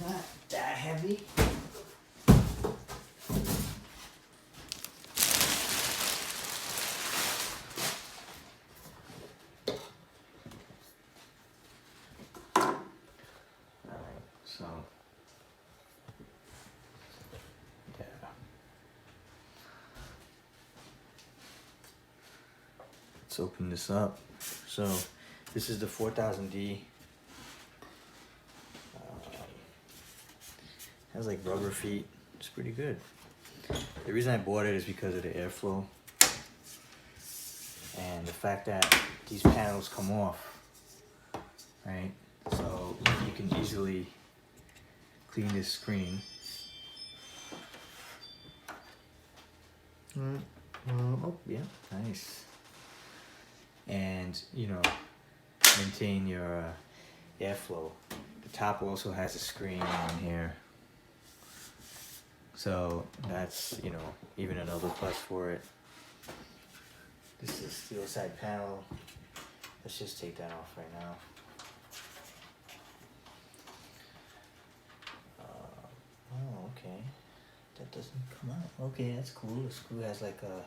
not that heavy. Alright, so yeah. Let's open this up. So this is the 4000D. Has like rubber feet. It's pretty good. The reason I bought it is because of the airflow and the fact that these panels come off, right? So you can easily clean this screen. Oh yeah, nice. And you know, maintain your airflow. The top also has a screen on here. So that's, you know, even another plus for it. This is steel side panel. Let's just take that off right now. Oh, okay. That doesn't come out. Okay, that's cool. The screw has like a,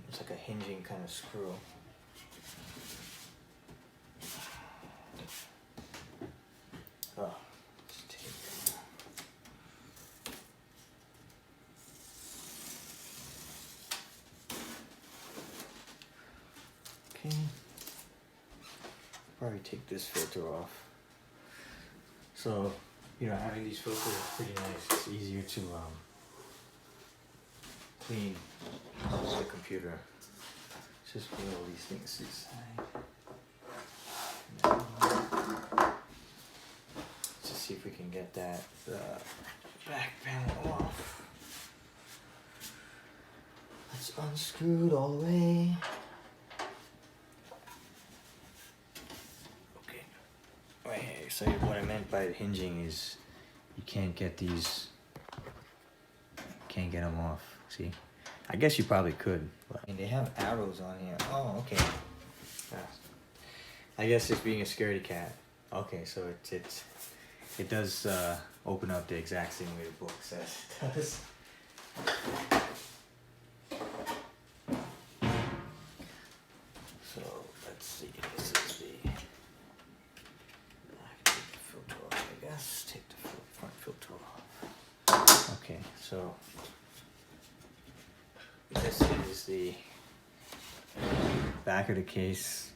it's like a hinging kind of screw. Oh. Probably take this filter off. So, you know, having these filters is pretty nice. It's easier to clean the computer. Let's just put all these things to the side. Let's just see if we can get that back panel off. Let's unscrew it all the way. So what I meant by hinging is you can't get these, can't get them off, see? I guess you probably could, but and they have arrows on here. Oh, okay. I guess it's being a scaredy cat. Okay, so it does open up the exact same way the book says it does. So let's see, this is the, let's take the front filter off. Okay, so this is the back of the case.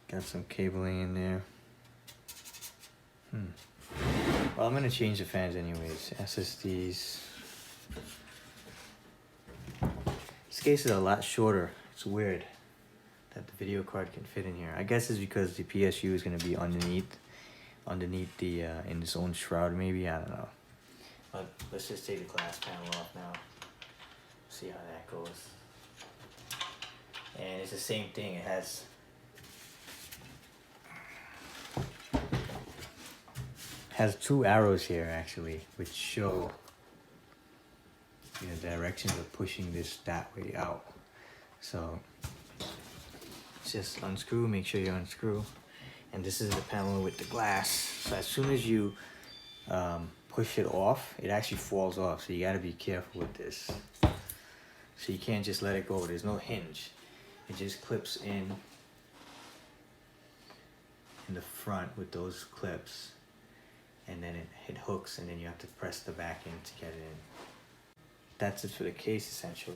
Got some cabling in there. Well, I'm gonna change the fans anyways. SSDs. This case is a lot shorter. It's weird that the video card can fit in here. I guess it's because the PSU is gonna be underneath the in its own shroud, maybe, I don't know. But let's just take the glass panel off now. See how that goes. And it's the same thing. It has two arrows here actually, which show the directions of pushing this that way out. So just unscrew. Make sure you unscrew. And this is the panel with the glass. So as soon as you push it off, it actually falls off. So you gotta be careful with this. So you can't just let it go. There's no hinge. It just clips in the front with those clips. And then it hooks, and then you have to press the back end to get it in. That's it for the case essentially.